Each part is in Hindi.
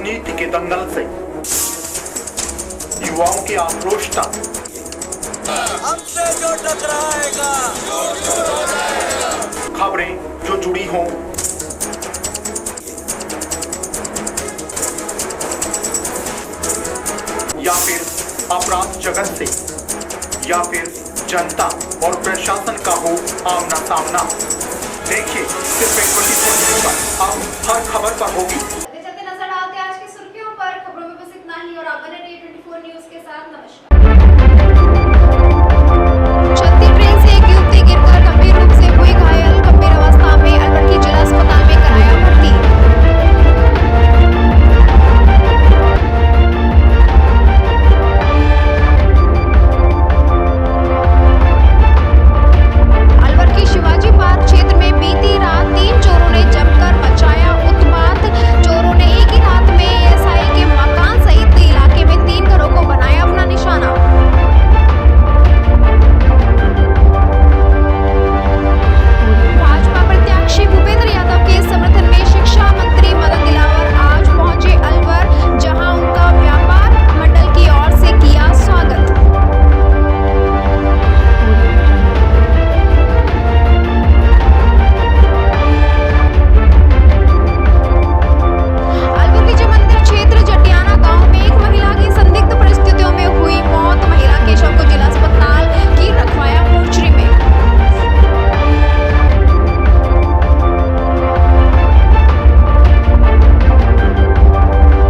राजनीति के दंगल से युवाओं की आक्रोश तक हमसे जो टकराएगा खबरें जो जुड़ी हों, या फिर अपराध जगत से, या फिर जनता और प्रशासन का हो आमना सामना, देखिए सिर्फ 24 न्यूज़ पर अब हर खबर पर होगी। चलते नजर डालते हैं आज की सुर्खियों पर। खबरों में बस इतना ही और आप बने रहिए 24 न्यूज़ के साथ। नमस्कार। चलती ट्रेन से एक युवती गिरकर गंभीर रूप से हुई घायल, गंभीर अवस्था में अलवर के जिला अस्पताल में कराया भर्ती। अलवर के शिवाजी पार्क क्षेत्र में बीती रात 3 चोरों ने जमकर मचाया उत्पात। चोरों ने एक ही रात में एएसआई के मकान सहित इलाके में 3 घरों को बनाया अपना निशाना। भाजपा प्रत्याशी भूपेंद्र यादव के समर्थन में शिक्षा मंत्री मदन दिलावर आज पहुंचे अलवर, जहां उनका व्यापार मंडल की ओर से किया स्वागत। अलवर के मंदिर क्षेत्र जटियाना गांव में एक महिला की संदिग्ध परिस्थितियों में हुई मौत। महिला के शव को जिला अस्पताल की रखवाया मोर्चरी में।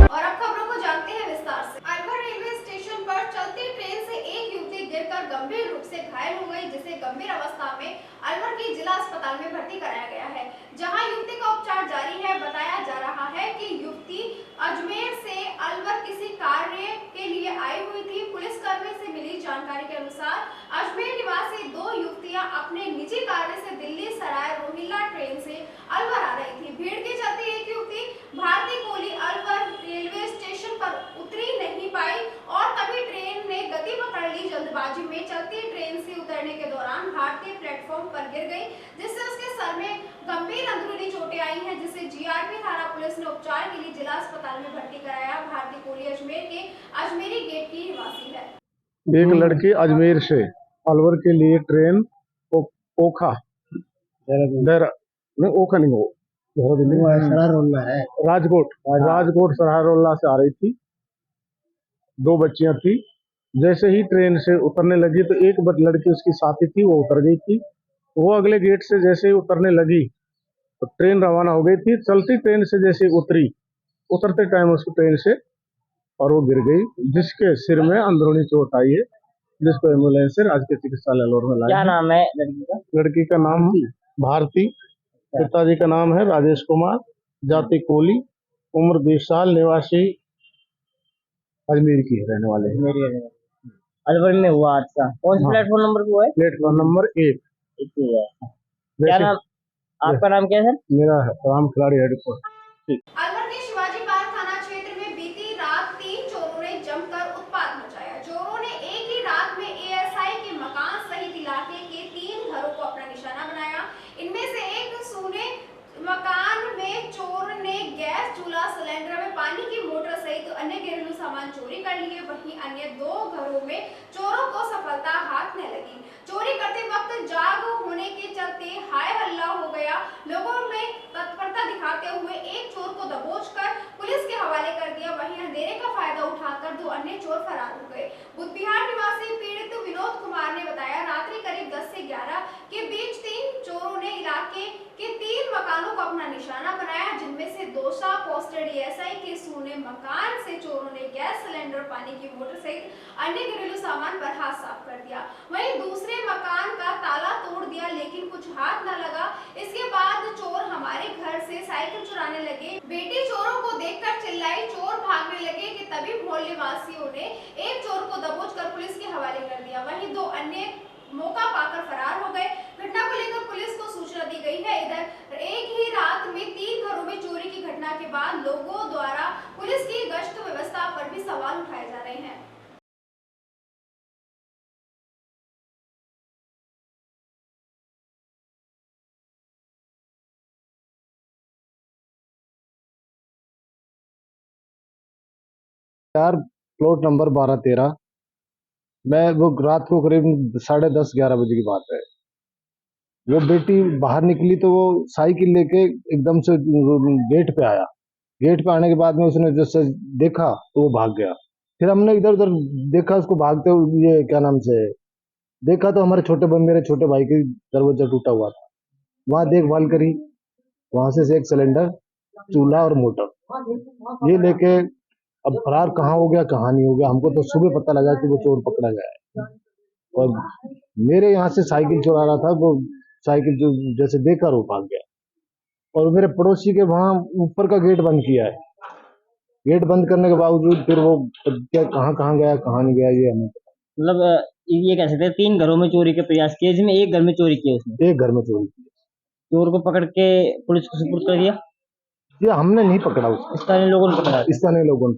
और अब खबरों को जानते हैं विस्तार से। अलवर रेलवे स्टेशन पर चलती ट्रेन से एक युवती गिरकर गंभीर रूप से घायल हो गई, जिसे गंभीर अवस्था में अलवर के जिला अस्पताल में भर्ती कराया गया है, जहां युवती का उपचार जारी है। बताया जा रहा है कि युवती अजमेर से अलवर किसी कार्य के लिए आई हुई थी। पुलिसकर्मी से मिली जानकारी के अनुसार अजमेर निवासी 2 युवतियां अपने निजी कार्य से दिल्ली सराय रोहिल्ला ट्रेन से अलवर आ रही थी। भीड़ के चलते एक युवती भारती कोली अलवर रेलवे स्टेशन पर उतरी नहीं पाई और तभी ट्रेन ने गति पकड़ ली। जल्दबाजी में चलती ट्रेन से उतरने के दौरान भारतीय प्लेटफॉर्म पर गिर गई, जिससे उसके सर में गंभीर अंदरूनी चोटें आई हैं, जिसे जीआरपी थाना पुलिस ने उपचार के लिए जिला अस्पताल में भर्ती कराया। भारती कोली अजमेर के अजमेरी गेट की निवासी है। एक लड़की अजमेर से अलवर के लिए ट्रेन ओखा नहीं ओखा नहीं हो राजकोट सरारोला से आ रही थी। 2 बच्चियां थी। जैसे ही ट्रेन से उतरने लगी तो एक लड़की उसकी साथी थी, वो उतर गई थी। वो अगले गेट से जैसे ही उतरने लगी तो ट्रेन रवाना हो गई थी। चलती ट्रेन से जैसे उतरी, उतरते टाइम उसको ट्रेन से और वो गिर गई, जिसके सिर में अंदरूनी चोट आई है, जिसको एम्बुलेंस से राजकीय चिकित्सालय अलवर में लाया। क्या नाम है लड़की का? लड़की का नाम भारती, पिताजी का नाम है राजेश कुमार, जाति कोली, उम्र 20 साल, निवासी अजमेर की रहने वाले हैं। अलवर में हुआ हादसा। कौन सी प्लेटफॉर्म नंबर पे हुआ है? Platform number 1। क्या नाम, आपका नाम क्या है? मेरा राम खिलाड़ी हेडकोट। अलवर के शिवाजी पार्क थाना क्षेत्र में बीती रात 3 चोरों ने जमकर उत्पात मचाया। चोरों ने एक ही रात में एएसआई के मकान सहित इलाके के 3 घरों को अपना निशाना बनाया। इनमें से एक सूने मकान में चोर ने गैस चूल्हा, सिलेंडर में पानी की मोटर सहित अन्य घरेलू सामान चोरी कर लिए। वहीं अन्य 2 घरों में चोरों को सफलता हाथ न लगी। चोरी करते वक्त जाग होने के चलते हाय हल्ला हो गया। लोगों में तत्परता दिखाते हुए एक चोर को दबोचकर पुलिस के हवाले कर दिया। वहीं अंधेरे का फायदा उठाकर 2 अन्य चोर फरार हो गए। बुधबिहार निवासी पीड़ित विनोद कुमार ने बताया, रात्रि करीब 10 से 11 के बीच 3 चोरों ने इलाके के 3 मकानों को अपना निशाना बनाया, जिनमें से दोसा पोस्टेड एएसआई के सूने मकान से चोरों ने गैस सिलेंडर, पानी की मोटर सहित अन्य घरेलू सामान पर हाथ साफ कर दिया। वहीं दूसरे मकान का ताला तोड़ दिया, लेकिन कुछ हाथ न लगा। इसके बाद चोर हमारे घर से साइकिल चुराने लगे। बेटी चोरों को देखकर चिल्लाई, चोर भागने लगे कि तभी मोहल्ले वासियों ने एक चोर को दबोचकर पुलिस के हवाले कर दिया। वहीं 2 अन्य मौका पाकर फरार हो गए। घटना को लेकर पुलिस को सूचना दी गई है। इधर एक ही रात में 3 घरों में चोरी की घटना के बाद लोगों द्वारा पुलिस की गश्त व्यवस्था पर भी सवाल उठाए जा रहे हैं। यार प्लॉट नंबर 12-13 मैं वो रात को करीब 10:30-11 बजे की बात है। वो बेटी बाहर निकली तो वो साइकिल लेके एकदम से गेट पे आया। गेट पे आने के बाद में उसने जैसे देखा तो वो भाग गया। फिर हमने इधर उधर देखा उसको भागते हुए, ये क्या नाम से देखा तो हमारे मेरे छोटे भाई की दरवाजा टूटा हुआ था। वहां देखभाल करी, वहां से एक सिलेंडर, चूल्हा और मोटर ये लेके अब फरार कहाँ हो गया कहाँ नहीं हो गया, हमको तो सुबह पता लगा कि वो चोर पकड़ा गया है। और मेरे यहाँ से साइकिल चुरा रहा था वो, साइकिल जो जैसे देखकर वो भाग गया। और मेरे पड़ोसी के वहां ऊपर का गेट बंद किया है। गेट बंद करने के बावजूद फिर वो क्या कहाँ कहाँ गया कहाँ नहीं गया ये हमें मतलब ये कह सकते हैं 3 घरों में चोरी के प्रयास किए, जिसमें एक घर में चोरी किया उसने। एक घर में चोरी की। चोर को पकड़ के पुलिस को सुपुर्द कर दिया। ये हमने नहीं पकड़ा उसको, स्थानीय लोगों ने पकड़ा। स्थानीय लोगों ने।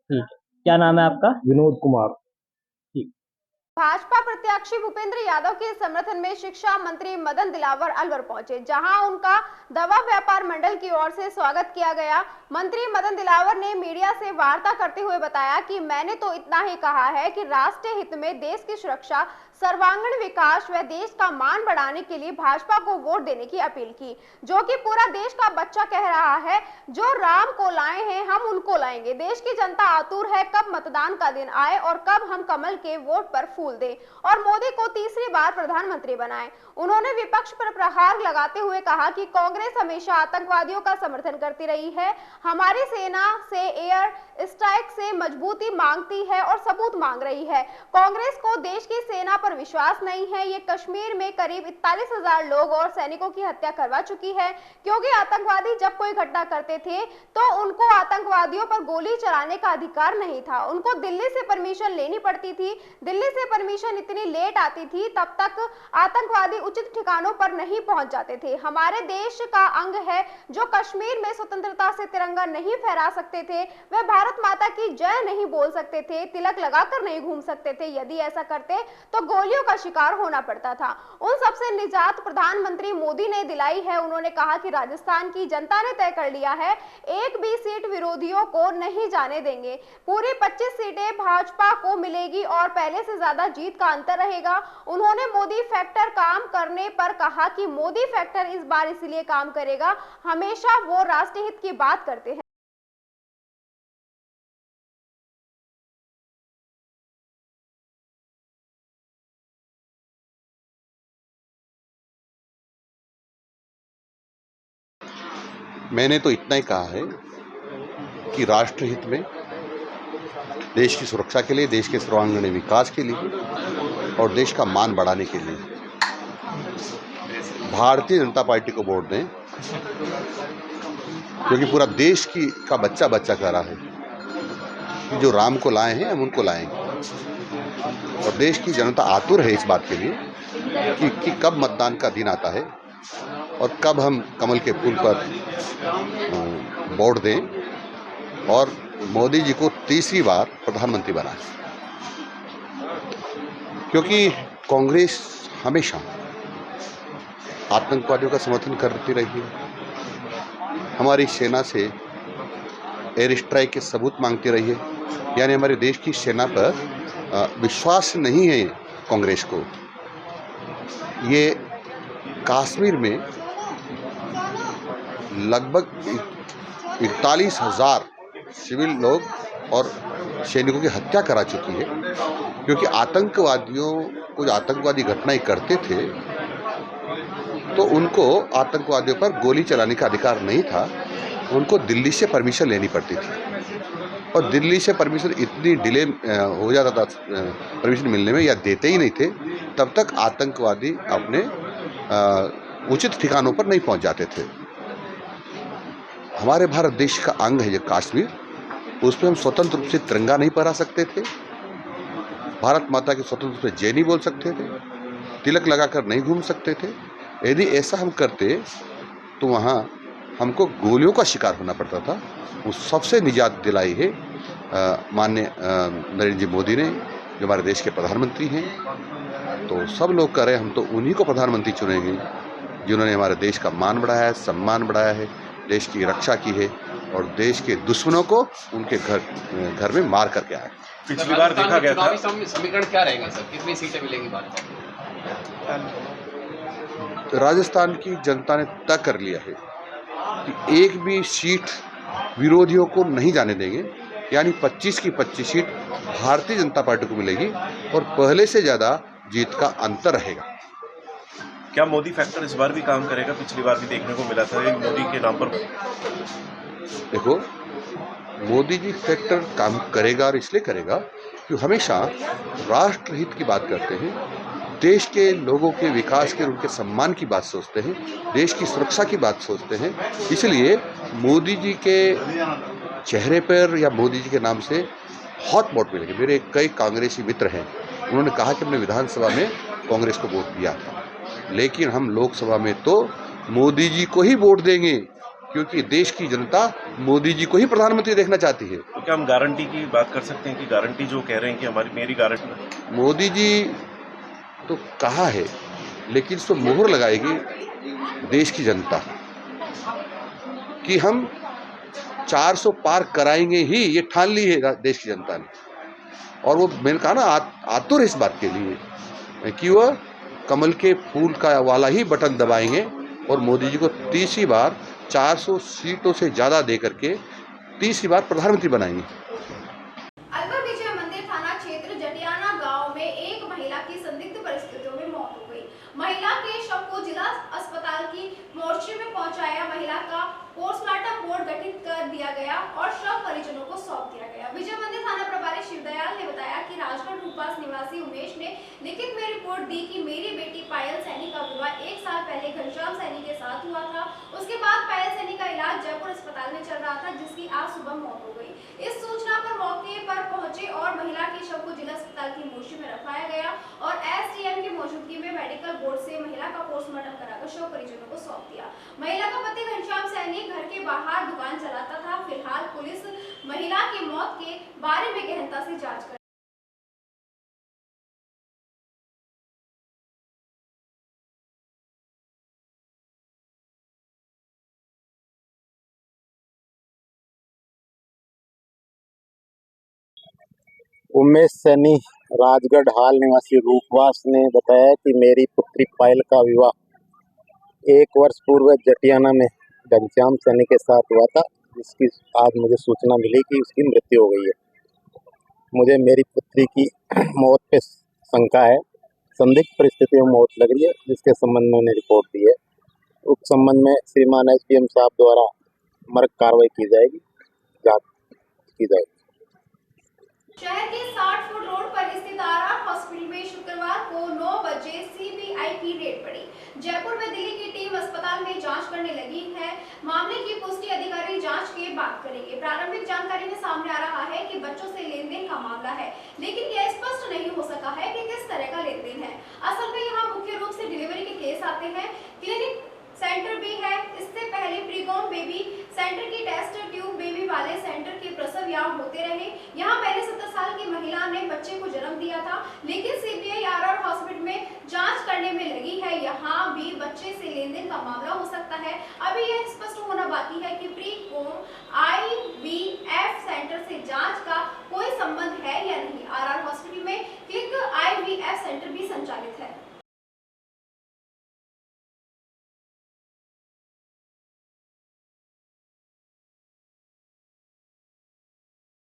ठीक है, क्या नाम है आपका? विनोद कुमार। भाजपा प्रत्याशी भूपेंद्र यादव के समर्थन में शिक्षा मंत्री मदन दिलावर अलवर पहुंचे, जहां उनका दवा व्यापार मंडल की ओर से स्वागत किया गया। मंत्री मदन दिलावर ने मीडिया से वार्ता करते हुए बताया कि मैंने तो इतना ही कहा है कि राष्ट्रीय हित में देश की सुरक्षा, सर्वांगीण विकास व देश का मान बढ़ाने के लिए भाजपा को वोट देने की अपील की, जो कि पूरा देश का बच्चा कह रहा है। जो राम को लाए हैं हम उनको लाएंगे। देश की जनता आतुर है कब मतदान का दिन आए और कब हम कमल के वोट पर फूल दें और मोदी को तीसरी बार प्रधानमंत्री बनाएं। उन्होंने विपक्ष पर प्रहार लगाते हुए कहा कि कांग्रेस हमेशा आतंकवादियों का समर्थन करती रही है। हमारी सेना से एयर स्ट्राइक से मजबूती मांगती है और सबूत मांग रही है। कांग्रेस को देश की सेना पर विश्वास नहीं है। ये कश्मीर में करीब 41,000 लोग और सैनिकों की हत्या करवा चुकी है, क्योंकि आतंकवादी जब कोई घटना करते थे तो उनको आतंकवादियों पर गोली चलाने का अधिकार नहीं था। उनको दिल्ली से परमिशन लेनी पड़ती थी। दिल्ली से परमिशन इतनी लेट आती थी तब तक आतंकवादी उचित ठिकानों पर नहीं पहुंच जाते थे। हमारे देश का अंग है जो कश्मीर में स्वतंत्रता से तिरंगा नहीं फहरा सकते थे, वह भारत माता की जय नहीं बोल सकते थे, तिलक लगाकर नहीं घूम सकते थे। यदि ऐसा करते तो गोलियों का शिकार होना पड़ता था। उन सबसे निजात प्रधानमंत्री मोदी ने दिलाई है। उन्होंने कहा कि राजस्थान की जनता ने तय कर लिया है, एक भी सीट विरोधियों को नहीं जाने देंगे। पूरी 25 सीटें भाजपा को मिलेगी और पहले से ज्यादा जीत का अंतर रहेगा। उन्होंने मोदी फैक्टर काम करने पर कहा कि मोदी फैक्टर इस बार इसलिए काम करेगा, हमेशा वो राष्ट्रीय हित की बात करते हैं। मैंने तो इतना ही कहा है कि राष्ट्र हित में, देश की सुरक्षा के लिए, देश के सर्वांगीण विकास के लिए और देश का मान बढ़ाने के लिए भारतीय जनता पार्टी को वोट दें, क्योंकि पूरा देश का बच्चा कह रहा है कि जो राम को लाए हैं हम उनको लाएंगे। और देश की जनता आतुर है इस बात के लिए कि कब मतदान का दिन आता है और कब हम कमल के फूल पर वोट दें और मोदी जी को तीसरी बार प्रधानमंत्री बनाएं। क्योंकि कांग्रेस हमेशा आतंकवादियों का समर्थन करती रही है, हमारी सेना से एयर स्ट्राइक के सबूत मांगती रही है। यानी हमारे देश की सेना पर विश्वास नहीं है कांग्रेस को। ये कश्मीर में लगभग 41,000 सिविल लोग और सैनिकों की हत्या करा चुकी है, क्योंकि कुछ आतंकवादी घटनाएं करते थे तो उनको आतंकवादियों पर गोली चलाने का अधिकार नहीं था, उनको दिल्ली से परमिशन लेनी पड़ती थी। और दिल्ली से परमिशन इतनी डिले हो जाता था परमिशन मिलने में, या देते ही नहीं थे, तब तक आतंकवादी अपने उचित ठिकानों पर नहीं पहुंच जाते थे। हमारे भारत देश का अंग है ये कश्मीर, उस पर हम स्वतंत्र रूप से तिरंगा नहीं फहरा सकते थे, भारत माता की स्वतंत्र रूप से जय नहीं बोल सकते थे, तिलक लगाकर नहीं घूम सकते थे। यदि ऐसा हम करते तो वहाँ हमको गोलियों का शिकार होना पड़ता था। उस सबसे निजात दिलाई है माननीय नरेंद्र जी मोदी ने, जो हमारे देश के प्रधानमंत्री हैं। तो सब लोग कह रहे हैं हम तो उन्हीं को प्रधानमंत्री चुनेंगे जिन्होंने हमारे देश का मान बढ़ाया है, सम्मान बढ़ाया है, देश की रक्षा की है और देश के दुश्मनों को उनके घर में मार करके आए। पिछली बार देखा गया था, समीकरण क्या रहेगा सर, कितनी सीटें मिलेंगी बात? राजस्थान की जनता ने तय कर लिया है कि एक भी सीट विरोधियों को नहीं जाने देंगे, यानी 25 की 25 सीट भारतीय जनता पार्टी को मिलेगी और पहले से ज़्यादा जीत का अंतर रहेगा। क्या मोदी फैक्टर इस बार भी काम करेगा? पिछली बार भी देखने को मिला था मोदी के नाम पर। देखो, मोदी जी फैक्टर काम करेगा और इसलिए करेगा कि हमेशा राष्ट्रहित की बात करते हैं, देश के लोगों के विकास के, उनके सम्मान की बात सोचते हैं, देश की सुरक्षा की बात सोचते हैं। इसलिए मोदी जी के चेहरे पर या मोदी जी के नाम से बहुत वोट मिलेंगे। मेरे कई कांग्रेसी मित्र हैं, उन्होंने कहा कि हमने विधानसभा में कांग्रेस को वोट दिया, लेकिन हम लोकसभा में तो मोदी जी को ही वोट देंगे, क्योंकि देश की जनता मोदी जी को ही प्रधानमंत्री देखना चाहती है। तो क्या हम गारंटी की बात कर सकते हैं कि गारंटी जो कह रहे हैं कि मेरी गारंटी? मोदी जी तो कहा है, लेकिन इसको मोहर लगाएगी देश की जनता कि हम 400 पार कराएंगे ही, ये ठान ली है देश की जनता ने। और वो मैंने कहा ना, आतुर इस बात के लिए कि वह कमल के फूल का वाला ही बटन दबाएंगे और मोदी जी को तीसरी बार 400 सीटों से ज़्यादा दे करके तीसरी बार प्रधानमंत्री बनाएंगे। अलवर विजय मंदिर थाना क्षेत्र जटियाना गांव में एक महिला की संदिग्ध परिस्थितियों में मौत हो गई। महिला के शव को जिला अस्पताल की मोर्चरी में पहुंचाया। महिला का पोस्टमार्टम बोर्ड गठित कर दिया गया और शव परिजनों को सौंप दिया गया। विजय मंदिर थाना प्रभारी शिवदयाल ने बताया कि राजगढ़ रूपास निवासी उमेश ने लिखित में रिपोर्ट दी कि मेरी बेटी पायल सैनी का विवाह 1 साल पहले घनश्याम सैनी के साथ हुआ था। उसके बाद पायल सैनी का इलाज जयपुर अस्पताल में चल रहा था, जिसकी आज सुबह मौत हो गई। इस सूचना पर मौके पर पहुंचे और महिला के शव को जिला अस्पताल की मोर्चरी में रखाया गया और एसडीएम की मौजूदगी में मेडिकल बोर्ड से महिला का पोस्टमार्टम कराकर शव परिजनों को सौंप दिया। महिला का पति घनश्याम सैनी घर के बाहर दुकान चलाता था। फिलहाल पुलिस महिला की मौत के बारे में गहनता से जांच कर उमेश सैनी राजगढ़ हाल निवासी रूपवास ने बताया कि मेरी पुत्री पायल का विवाह 1 वर्ष पूर्व जटियाना में घनश्याम सैनी के साथ हुआ था, जिसकी आज मुझे सूचना मिली कि उसकी मृत्यु हो गई है। मुझे मेरी पुत्री की मौत पे शंका है, संदिग्ध परिस्थितियों में मौत लग रही है, जिसके संबंध में उन्हें रिपोर्ट दी है। उस संबंध में श्रीमान एसडीएम साहब द्वारा मर्ग कार्रवाई की जाएगी, जांच की जाएगी। शहर के 60 फुट रोड पर स्थित आर हॉस्पिटल में शुक्रवार को 9 बजे सीबीआई की रेड पड़ी। जयपुर में दिल्ली की टीम अस्पताल में जांच करने लगी है। मामले की पुष्टि अधिकारी जांच के बाद करेंगे। प्रारंभिक जानकारी में सामने आ रहा है कि बच्चों से लेन-देन का मामला है, लेकिन यह स्पष्ट नहीं हो सका है कि किस तरह का लेन-देन है। असल में यहाँ मुख्य रूप से डिलीवरी के केस आते हैं। क्लिनिक सेंटर भी है। इससे पहले प्रीबॉर्न बेबी सेंटर की टेस्ट ट्यूब बेबी वाले सेंटर के प्रसव यहाँ होते रहे। यहाँ पहले 70 साल की महिला ने बच्चे को जन्म दिया था, लेकिन सीबीआई आर हॉस्पिटल में जांच करने में लगी है। यहाँ भी बच्चे से लेन-देन का मामला हो सकता है। अभी यह स्पष्ट होना बाकी है कि प्रीबॉर्न आईवीएफ सेंटर से जांच का कोई संबंध है या नहीं। आर हॉस्पिटल में क्लिक आईवीएफ सेंटर भी संचालित है।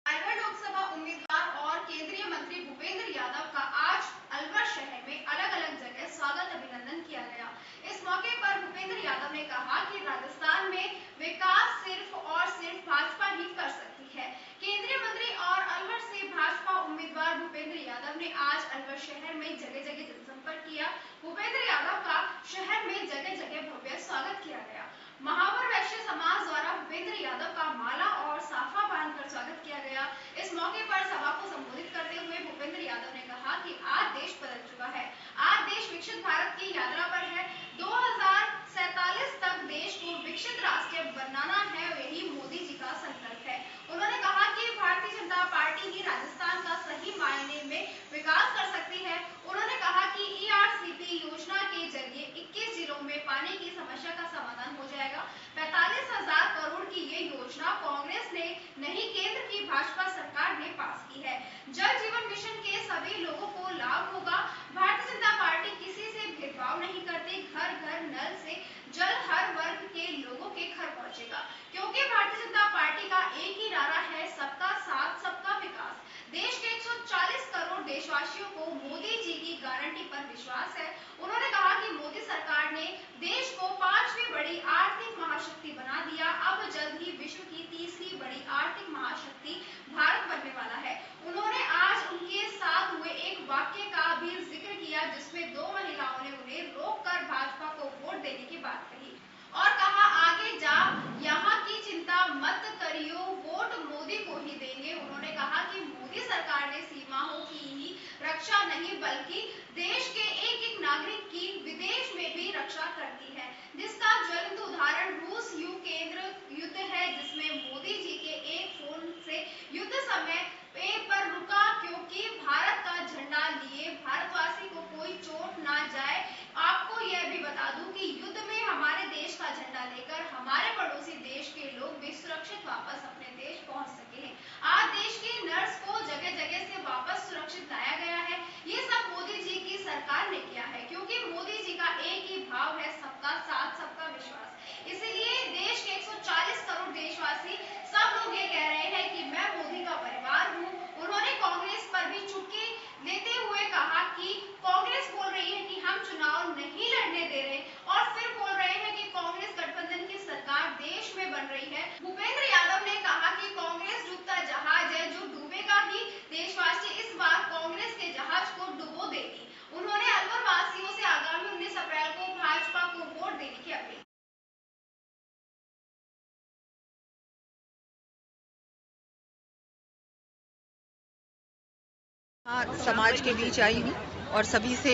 अलवर लोकसभा उम्मीदवार और केंद्रीय मंत्री भूपेंद्र यादव का आज अलवर शहर में अलग-अलग जगह स्वागत अभिनंदन किया गया। इस मौके पर भूपेंद्र यादव ने कहा कि राजस्थान में विकास सिर्फ और सिर्फ भाजपा ही कर सकती है। केंद्रीय मंत्री और अलवर से भाजपा उम्मीदवार भूपेंद्र यादव ने आज अलवर शहर में जगह-जगह जनसंपर्क किया। भूपेंद्र यादव का शहर में जगह-जगह भव्य स्वागत किया गया। महावर वैश्य समाज द्वारा भूपेंद्र यादव का माला और साफा बांधकर स्वागत किया गया। इस मौके पर सभा को संबोधित करते हुए भूपेंद्र यादव ने कहा कि आज देश बदल चुका है। आज देश विकसित भारत की यात्रा पर है। 2047 तक देश को विकसित राष्ट्र बनाना है, यही मोदी जी का संकल्प है। उन्होंने कहा कि भारतीय जनता पार्टी ही राजस्थान का सही मायने में विकास कर सकती है। उन्होंने कहा कि ईआरसीपी योजना के जरिए 21 जिलों में पानी की समस्या का समाधान हो जाएगा। 45,000 करोड़ की ये योजना कांग्रेस विश्वास है। उन्होंने कहा कि मोदी सरकार ने देश को 5वीं बड़ी आर्थिक महाशक्ति बना दिया। अब जल्द ही विश्व की 3री बड़ी आर्थिक महाशक्ति भारत बनने वाला है। उन्होंने आज उनके साथ हुए एक वाक्य का भी जिक्र किया जिसमें 2 महिलाओं ने उन्हें रोककर भाजपा को वोट देने की बात कही और कहा आगे जा यहाँ की चिंता मत करियो, वोट मोदी को ही देंगे। उन्होंने कहा कि मोदी सरकार ने सीमाओं की ही रक्षा नहीं बल्कि देश के एक एक नागरिक की विदेश में भी रक्षा करती है, जिसका ज्वलंत उदाहरण रूस यूक्रेन युद्ध है, जिसमें मोदी जी के एक फोन से युद्ध समय पर रुका क्योंकि भारत का झंडा लिए भारतवासी को कोई चोट ना जाए। आपको यह भी बता दूं कि युद्ध में हमारे देश का झंडा लेकर हमारे पड़ोसी देश के लोग भी सुरक्षित वापस अपने देश पहुंच सके हैं। आज देश की नर्स को जगह जगह से वापस सुरक्षित लाया गया है। ये सब मोदी जी की सरकार ने किया है क्योंकि मोदी जी का एक ही भाव है, सबका साथ सबका विश्वास। इसीलिए देश के 140 करोड़ देशवासी सब लोग ये कह रहे हैं कि मैं मोदी का परिवार हूँ। उन्होंने कांग्रेस पर भी चुटकी लेते हुए कहा कि कांग्रेस बोल रही है कि हम चुनाव नहीं लड़ने दे रहे और फिर बोल रहे हैं कि कांग्रेस गठबंधन की सरकार देश में बन रही है। भूपेंद्र यादव ने कहा कि कांग्रेस डूबता जहाज है जो डूबेगा ही, देशवासी इस बार कांग्रेस के जहाज को डुबो देगी। उन्होंने अलवर वासियों से आगामी 19 अप्रैल को भाजपा को वोट देने की अपील। समाज के बीच आई हूँ और सभी से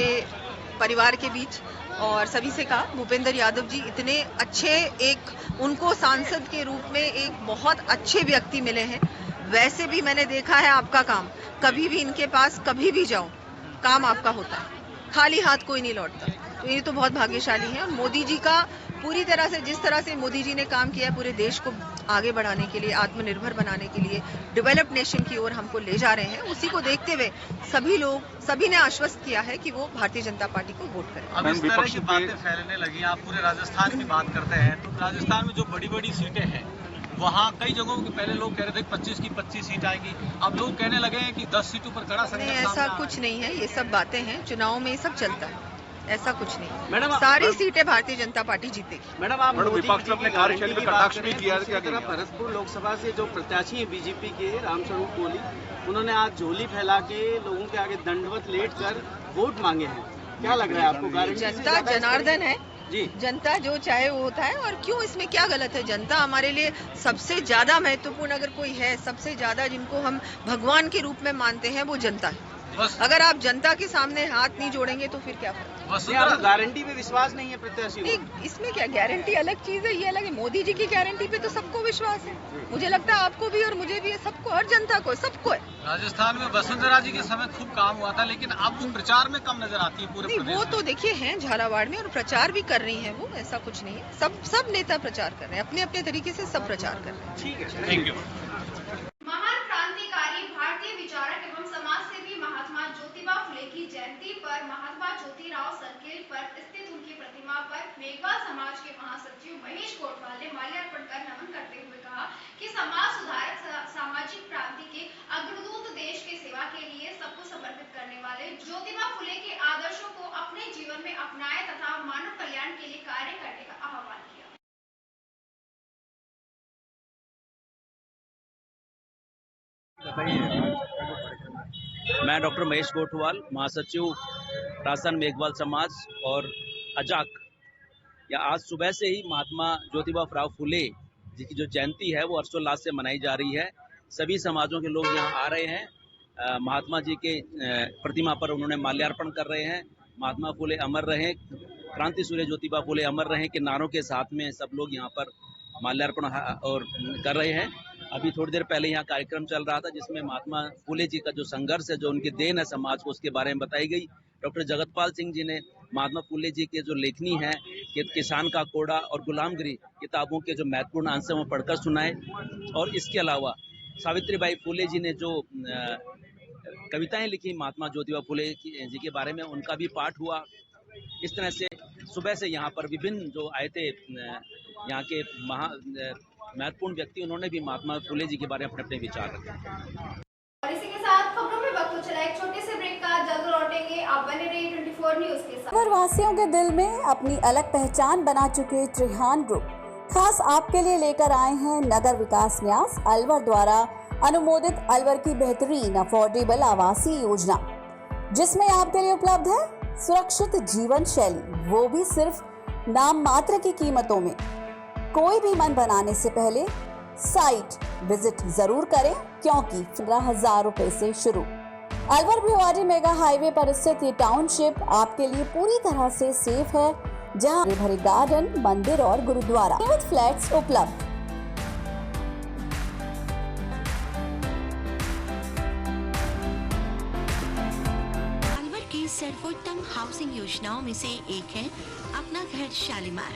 परिवार के बीच और सभी से कहा भूपेंद्र यादव जी इतने अच्छे, एक उनको सांसद के रूप में एक बहुत अच्छे व्यक्ति मिले हैं। वैसे भी मैंने देखा है आपका काम, कभी भी इनके पास कभी भी जाओ काम आपका होता है, खाली हाथ कोई नहीं लौटता। तो ये तो बहुत भाग्यशाली है। और मोदी जी का पूरी तरह से, जिस तरह से मोदी जी ने काम किया पूरे देश को आगे बढ़ाने के लिए, आत्मनिर्भर बनाने के लिए, डेवलप्ड नेशन की ओर हमको ले जा रहे हैं, उसी को देखते हुए सभी ने आश्वस्त किया है कि वो भारतीय जनता पार्टी को वोट करें। अब इस तरह की बातें फैलने लगी, आप पूरे राजस्थान की बात करते हैं तो राजस्थान में जो बड़ी बड़ी सीटें हैं वहाँ कई जगहों के पहले लोग कह रहे थे 25 की 25 सीट आएगी, अब लोग कहने लगे हैं कि 10 सीटों पर कड़ा संघर्ष। ऐसा कुछ नहीं है, ये सब बातें हैं, चुनाव में ये सब चलता है, ऐसा कुछ नहीं। मैडम सारी सीटें भारतीय जनता पार्टी जीतेगी। मैडम आप विपक्ष अपने कार्यक्षेत्र में कटाक्ष भी किया, भरतपुर लोकसभा से जो प्रत्याशी है बीजेपी के रामस्वरूप कोहली, उन्होंने आज झोली फैला के लोगों के आगे दंडवत लेट कर वोट मांगे हैं, क्या लग रहा है आपको? जनता जनार्दन है जी, जनता जो चाहे वो होता है और क्यों, इसमें क्या गलत है? जनता हमारे लिए सबसे ज्यादा महत्वपूर्ण अगर कोई है, सबसे ज्यादा जिनको हम भगवान के रूप में मानते हैं वो जनता है। अगर आप जनता के सामने हाथ नहीं जोड़ेंगे तो फिर क्या फर्क? गारंटी पे विश्वास नहीं है प्रत्याशी को? इसमें क्या गारंटी अलग चीज है, ये अलग है। मोदी जी की गारंटी पे तो सबको विश्वास है, मुझे लगता है आपको भी और मुझे भी, सबको, हर जनता को, सबको है। राजस्थान में वसुंधरा जी के समय खूब काम हुआ था लेकिन अब वो प्रचार में कम नजर आती है पूरे प्रदेश में। वो तो देखिए हैं झालावाड़ में और प्रचार भी कर रही है वो, ऐसा कुछ नहीं है। सब नेता प्रचार कर रहे हैं अपने अपने तरीके से, सब प्रचार कर रहे हैं। ठीक है, थैंक यू। महान क्रांतिकारी भारतीय विचारक एवं समाजसेवी महात्मा ज्योतिबा फुले की जयंती पर महात्मा ज्योतिराव सर्किल पर स्थित उनकी प्रतिमा पर मेघवाल समाज के महासचिव महेश कोटवाल ने माल्यार्पण कर नमन करते हुए कहा कि समाज सुधारक, सामाजिक क्रांति के अग्रदूत, देश की सेवा के लिए सबको समर्पित करने वाले ज्योतिबा फुले के आदर्शों को अपने जीवन में अपनाए तथा मानव कल्याण के लिए कार्य करने का आह्वान किया। मैं डॉक्टर महेश कोटवाल, महासचिव राजस्थान मेघवाल समाज और अजाक, या आज सुबह से ही महात्मा ज्योतिबा फुले जी की जो जयंती है वो हर्षोल्लास से मनाई जा रही है। सभी समाजों के लोग यहाँ आ रहे हैं, महात्मा जी के प्रतिमा पर उन्होंने माल्यार्पण कर रहे हैं। महात्मा फुले अमर रहे, क्रांति सूर्य ज्योतिबा फुले अमर रहे के नारों के साथ में सब लोग यहाँ पर माल्यार्पण और कर रहे हैं। अभी थोड़ी देर पहले यहाँ कार्यक्रम चल रहा था जिसमें महात्मा फुले जी का जो संघर्ष है, जो उनकी देन है समाज को, उसके बारे में बताई गई। डॉक्टर जगतपाल सिंह जी ने महात्मा फुले जी के जो लेखनी है कि किसान का कोड़ा और गुलामगिरी किताबों के जो महत्वपूर्ण अंश हैं वो पढ़कर सुनाए। और इसके अलावा सावित्रीबाई फुले जी ने जो कविताएं लिखी महात्मा ज्योतिबा फुले जी के बारे में, उनका भी पाठ हुआ। इस तरह से सुबह से यहाँ पर विभिन्न जो आए थे यहाँ के महत्वपूर्ण व्यक्ति, उन्होंने भी महात्मा फुले जी के बारे में अपने अपने विचार रखे। और इसी के साथ खबरों में वक्त चला एक छोटे से ब्रेक का, जल्द लौटेंगे। आप बने रहिए 24 24 न्यूज के साथ। अलवर वासियों के दिल में अपनी अलग पहचान बना चुके त्रिहान ग्रुप खास आपके लिए लेकर आए हैं नगर विकास न्यास अलवर द्वारा अनुमोदित अलवर की बेहतरीन अफोर्डेबल आवासीय योजना, जिसमें आपके लिए उपलब्ध है सुरक्षित जीवन शैली, वो भी सिर्फ नाम मात्र की कीमतों में। कोई भी मन बनाने से पहले साइट विजिट जरूर करें, क्योंकि 15,000 रुपए से शुरू। अलवर भिवाड़ी मेगा हाईवे पर स्थित ये टाउनशिप आपके लिए पूरी तरह से सेफ है, जहां भरे गार्डन, मंदिर और गुरुद्वारा विद फ्लैट्स उपलब्ध। अलवर की सर्वोत्तम हाउसिंग योजनाओं में से एक है अपना घर शालीमार।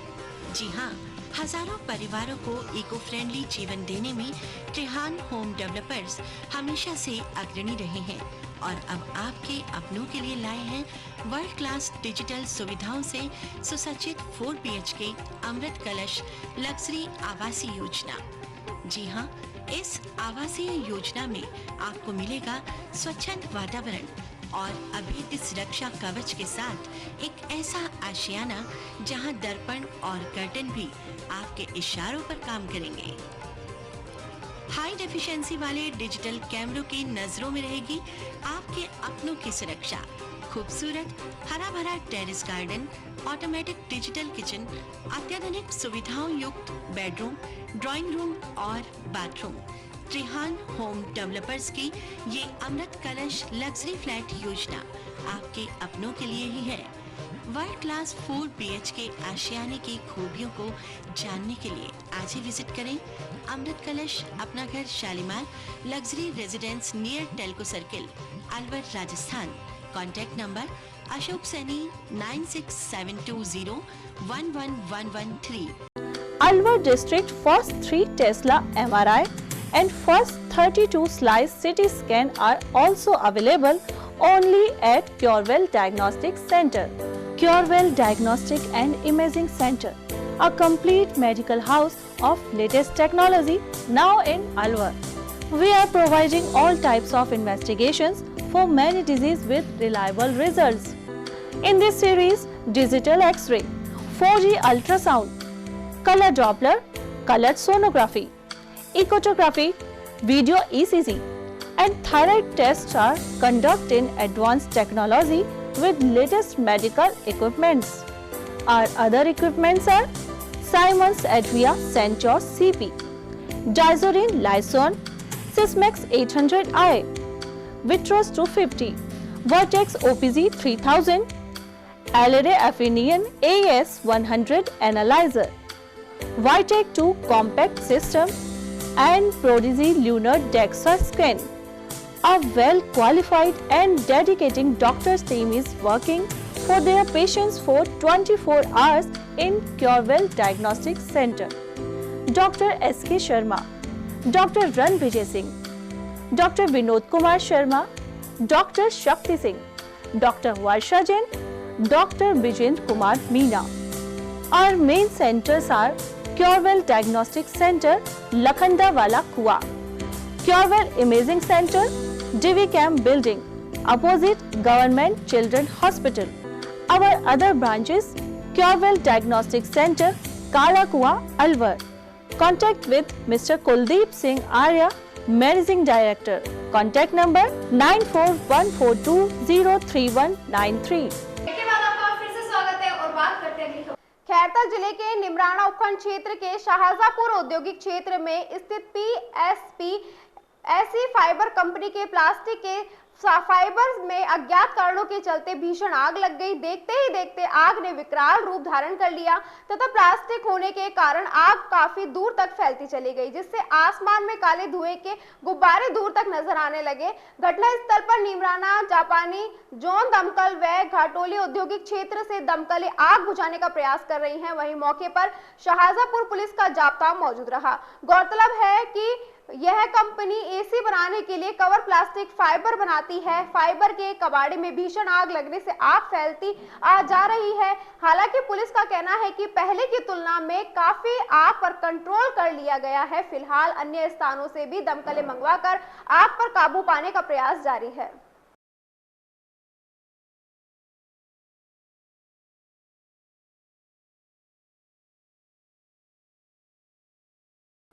जी हाँ, हजारों परिवारों को इको फ्रेंडली जीवन देने में त्रिहान होम डेवलपर्स हमेशा से अग्रणी रहे हैं और अब आपके अपनों के लिए लाए हैं वर्ल्ड क्लास डिजिटल सुविधाओं से सुसज्जित 4 BHK अमृत कलश लग्जरी आवासीय योजना। जी हाँ, इस आवासीय योजना में आपको मिलेगा स्वच्छंद वातावरण और अभेद्य सुरक्षा कवच के साथ एक ऐसा आशियाना जहां दर्पण और कर्टन भी आपके इशारों पर काम करेंगे। हाई डेफिशिएंसी वाले डिजिटल कैमरों की नजरों में रहेगी आपके अपनों की सुरक्षा। खूबसूरत हरा भरा terrace garden, automatic digital kitchen, अत्याधुनिक सुविधाओं युक्त बेडरूम, ड्राइंग रूम और बाथरूम। त्रिहान होम डेवलपर्स की ये अमृत कलश लग्जरी फ्लैट योजना आपके अपनों के लिए ही है। वर्ल्ड क्लास 4 BHK आशियाने की खूबियों को जानने के लिए आज ही विजिट करें अमृत कलश अपना घर Shalimar luxury residence near Telco circle, Alwar, Rajasthan. Contact number Ashok Saini 9672011113। Alwar district first 3 Tesla MRI and first 32 slice CT scan are also available only at Curewell Diagnostic Center. Curewell Diagnostic and Imaging Center, a complete medical house of latest technology now in Alwar. We are providing all types of investigations for many diseases with reliable results. In this series, digital X-ray, 4G ultrasound, color Doppler, colored sonography, echography, video ECG and thyroid tests are conducted in advanced technology with latest medical equipments. Our other equipments are Siemens Advia Centor CP, Dizorin Lyson, Sysmex 800i, Vitros 250, Vertex OPZ 3000, Alere Affinion AS100 Analyzer, Vitec 2 Compact System and Prodigy Lunar DEXA Scan. A well-qualified and dedicated doctor's team is working for their patients for 24 hours in Curewell Diagnostic Center. Dr. S.K. Sharma, Dr. Ran Vijay Singh, Dr. Vinod Kumar Sharma, Dr. Shakti Singh, Dr. Varsha Jain, Dr. Vijendra Kumar Meena. Our main centers are Curewell Diagnostic Center, Lakhandawala Kua, Curewell Imaging Center, Divi Camp Building, opposite Government Children Hospital. Our other branches, Curewell Diagnostic Center, Kala Kua, Alwar. Contact with Mr. Kuldeep Singh Arya, Managing Director. Contact number 9414203193. इसके बाद आपका फिर से स्वागत है और बात करते हैं अगली खबर। खैरता जिले के निमराना उपखंड क्षेत्र के शाहजहांपुर औद्योगिक क्षेत्र में स्थित PSP ऐसी फाइबर कंपनी के प्लास्टिक के फाइबर में अज्ञात कारणों के चलते भीषण आग लग गई। देखते ही देखते आग ने विकराल रूप धारण कर लिया तथा प्लास्टिक होने के कारण आग काफी दूर तक फैलती चली गई, जिससे आसमान में काले धुएं के गुब्बारे दूर तक नजर आने लगे। घटनास्थल पर निमराना, जापानी जोन दमकल व घाटोली औद्योगिक क्षेत्र से दमकलें आग बुझाने का प्रयास कर रही हैं। वहीं मौके पर शाहजहांपुर पुलिस का जाब्ता मौजूद रहा। गौरतलब है कि यह कंपनी एसी बनाने के लिए कवर प्लास्टिक फाइबर बनाती है। फाइबर के कबाड़े में भीषण आग लगने से आग फैलती जा रही है। हालांकि पुलिस का कहना है कि पहले की तुलना में काफी आग पर कंट्रोल कर लिया गया है। फिलहाल अन्य स्थानों से भी दमकलें मंगवाकर आग पर काबू पाने का प्रयास जारी है।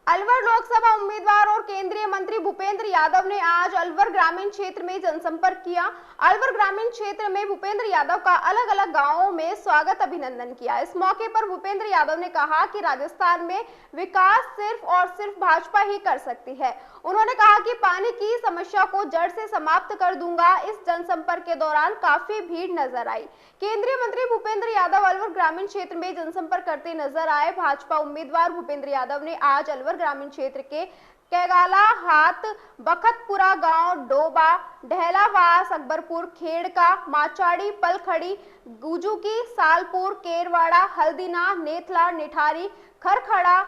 अलवर लोकसभा उम्मीदवार और केंद्रीय मंत्री भूपेंद्र यादव ने आज अलवर ग्रामीण क्षेत्र में जनसंपर्क किया। अलवर ग्रामीण क्षेत्र में भूपेंद्र यादव का अलग अलग गांवों में स्वागत अभिनंदन किया। इस मौके पर भूपेंद्र यादव ने कहा कि राजस्थान में विकास सिर्फ और सिर्फ भाजपा ही कर सकती है। उन्होंने कहा कि पानी की समस्या को जड़ से समाप्त कर दूंगा। इस जनसंपर्क के दौरान काफी भीड़ नजर आई। केंद्रीय मंत्री भूपेंद्र यादव अलवर ग्रामीण क्षेत्र में जनसंपर्क करते नजर आए। भाजपा उम्मीदवार भूपेंद्र यादव ने आज अलवर ग्रामीण क्षेत्र के कैगाला हाथ, बखतपुरा गांव, डोबा, ढहलावास, अकबरपुर, खेड़का, माचाड़ी, पलखड़ी, गुजुकी, सालपुर, केरवाड़ा, हल्दीना, नेथला, निठारी, खरखड़ा,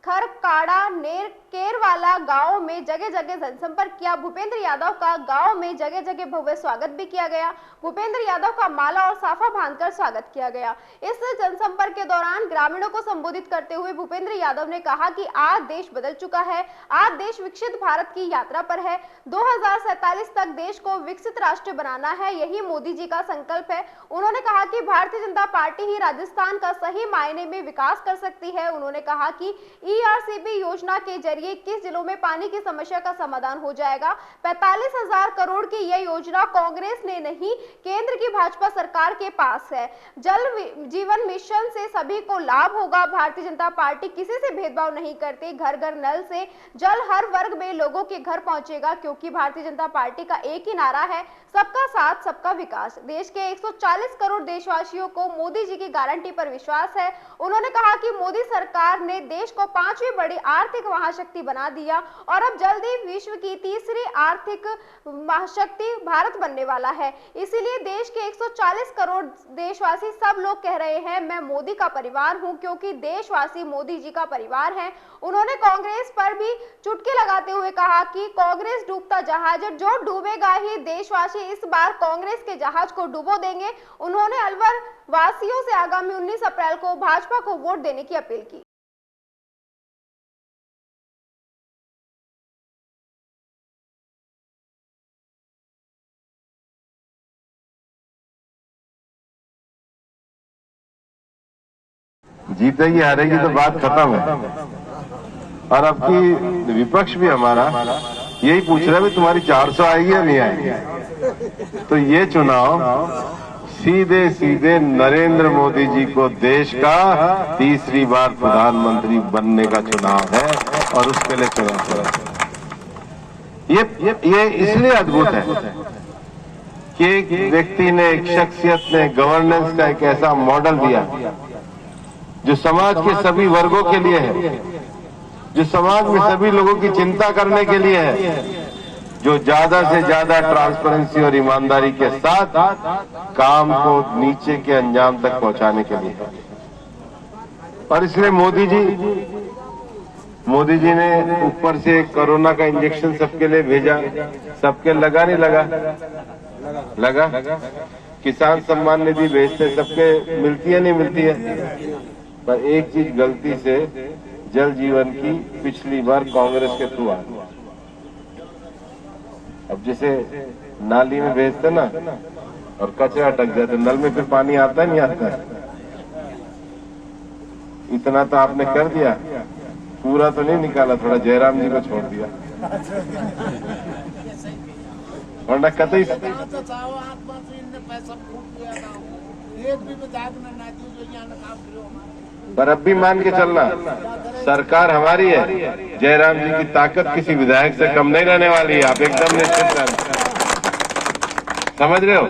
खरकाड़ा, नेर, केरवाला गांव में जगह जगह जनसंपर्क किया। भूपेंद्र यादव का गांव में जगह जगह भव्य स्वागत भी किया गया। भूपेंद्र यादव का माला और साफा बांधकर स्वागत किया गया। इस जनसंपर्क के दौरान ग्रामीणों को संबोधित करते हुए भूपेंद्र यादव ने कहा कि आज देश बदल चुका है, आज देश विकसित भारत की यात्रा पर है। 2047 तक देश को विकसित राष्ट्र बनाना है, यही मोदी जी का संकल्प है। उन्होंने कहा कि भारतीय जनता पार्टी ही राजस्थान का सही मायने में विकास कर सकती है। उन्होंने कहा कि ERCB योजना के जरिए 21 जिलों में पानी की समस्या का समाधान हो जाएगा। 45,000 करोड़ की यह योजना कांग्रेस ने नहीं, केंद्र की भाजपा सरकार के पास है। जल जीवन मिशन से सभी को लाभ होगा। भारतीय जनता पार्टी किसी से भेदभाव नहीं करती। घर घर नल से जल हर वर्ग में लोगों के घर पहुंचेगा, क्योंकि भारतीय जनता पार्टी का एक ही नारा है, सबका साथ सबका विकास। देश के 140 करोड़ देशवासियों को मोदी जी की गारंटी पर विश्वास है। उन्होंने कहा कि मोदी सरकार ने देश को 5वीं बड़ी आर्थिक महाशक्ति बना दिया और अब जल्दी विश्व की 3री आर्थिक महाशक्ति भारत बनने वाला है। इसीलिए देश के 140 करोड़ देशवासी सब लोग कह रहे हैं मैं मोदी का परिवार हूं, क्योंकि देशवासी मोदी जी का परिवार है। उन्होंने कांग्रेस पर भी चुटकी लगाते हुए कहा कि कांग्रेस डूबता जहाज है, जो डूबेगा ही। देशवासी इस बार कांग्रेस के जहाज को डुबो देंगे। उन्होंने अलवर वासियों से आगामी 19 अप्रैल को भाजपा को वोट देने की अपील की। जीतेगी हारेगी तो बात खत्म है। और अब की विपक्ष भी हमारा यही पूछ रहा है भी तुम्हारी 400 आएगी या नहीं आएगी। तो ये चुनाव सीधे सीधे नरेंद्र मोदी जी को देश का 3री बार प्रधानमंत्री बनने का चुनाव है और उसके लिए चुनाव है। ये इसलिए अद्भुत है कि एक व्यक्ति ने, एक शख्सियत ने गवर्नेंस का एक ऐसा मॉडल दिया जो समाज के सभी वर्गों के लिए है, जो समाज में सभी लोगों की चिंता करने के लिए है, जो ज्यादा से ज्यादा ट्रांसपेरेंसी और ईमानदारी के साथ काम को नीचे के अंजाम तक पहुंचाने के लिए है। और इसलिए मोदी जी ने ऊपर से कोरोना का इंजेक्शन सबके लिए भेजा। सबके लगा नहीं लगा किसान सम्मान निधि भेजते, सबके मिलती है नहीं मिलती है। पर एक चीज गलती से जल जीवन की पिछली बार कांग्रेस के थ्रू आ गई। अब जैसे नाली में भेजते ना और कचरा अटक जाते, नल में फिर पानी आता नहीं आता। इतना तो आपने कर दिया, पूरा तो नहीं निकाला, थोड़ा जयराम जी को छोड़ दिया। वरना कतई पर अब भी मान के चलना, सरकार हमारी है। जयराम जी की ताकत किसी विधायक से कम नहीं रहने वाली है। आप एकदम निश्चित रहना, समझ रहे हो।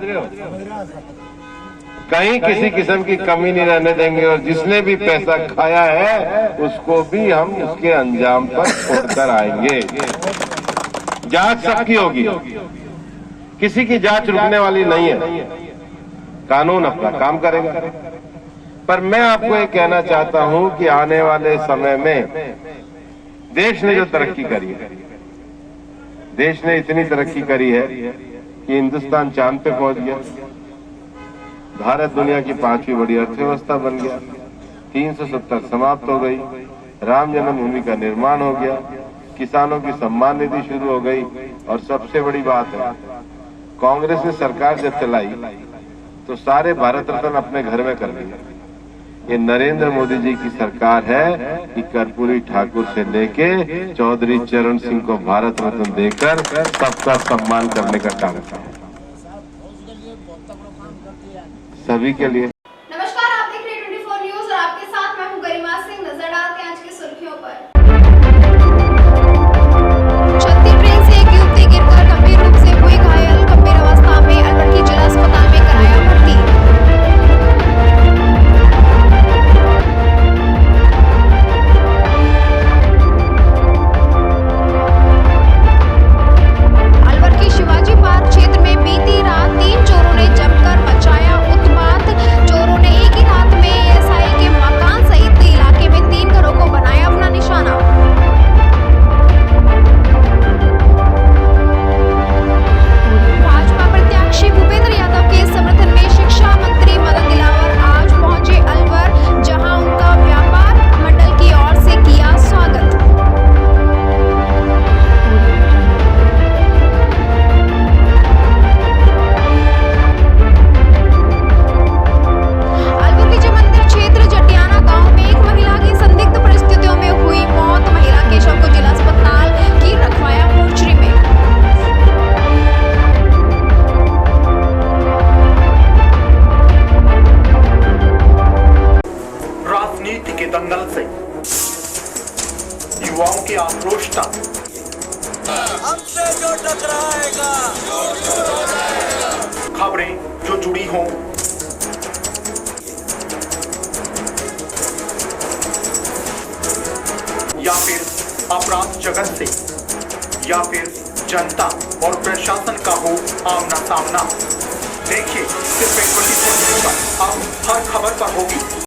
कहीं किसी किस्म की कमी नहीं रहने देंगे। और जिसने भी पैसा खाया है उसको भी हम उसके अंजाम पर छोड़कर आएंगे। जांच सबकी होगी, किसी की जांच रुकने वाली नहीं है। कानून अपना काम करेगा। पर मैं आपको ये कहना चाहता हूं कि आने वाले समय में देश ने जो तरक्की करी है, देश ने इतनी तरक्की करी है कि हिंदुस्तान चांद पे पहुंच गया। भारत दुनिया की 5वीं बड़ी अर्थव्यवस्था बन गया। 370 समाप्त हो गई। राम जन्मभूमि का निर्माण हो गया। किसानों की सम्मान निधि शुरू हो गई। और सबसे बड़ी बात है, कांग्रेस ने सरकार जब चलाई तो सारे भारत रत्न अपने घर में कर दिए। ये नरेंद्र मोदी जी की सरकार है कि कर्पूरी ठाकुर से लेके चौधरी चरण सिंह को भारत रत्न देकर सबका सम्मान करने का काम किया सभी के लिए। नमस्कार, आप देख रहे हैं 24 न्यूज और आपके साथ मैं हूं गरिमा सिंह। नजर डालते हैं आज की सुर्खियों पर। चलती ट्रेन से एक युवती गिरकर गंभीर रूप से हुई घायल, गंभीर अवस्था में अलवर के जिला अस्पताल में कराया भर्ती। अलवर के शिवाजी पार्क क्षेत्र में बीती रात 3 चोरों ने जमकर मचाया उत्पात। चोरों ने एक ही रात में एएसआई के मकान सहित इलाके में 3 घरों को बनाया अपना निशाना। भाजपा प्रत्याशी भूपेंद्र यादव के समर्थन में शिक्षा मंत्री मदन दिलावर आज पहुंचे अलवर, जहां उनका व्यापार मंडल की ओर से किया स्वागत। अलवर के जमंदिर क्षेत्र जटियाना गांव में एक महिला की संदिग्ध परिस्थितियों में हुई मौत। महिला के शव को जिला अस्पताल की रखवाया मोर्चरी में। राजनीति के दंगल से युवाओं की आक्रोशता, हमसे जो टकराएगा खबरें जो जुड़ी हों, या फिर अपराध जगत से, या फिर जनता और प्रशासन का हो आमना सामना, देखिए सिर्फ 24 न्यूज पर अब हर खबर पर होगी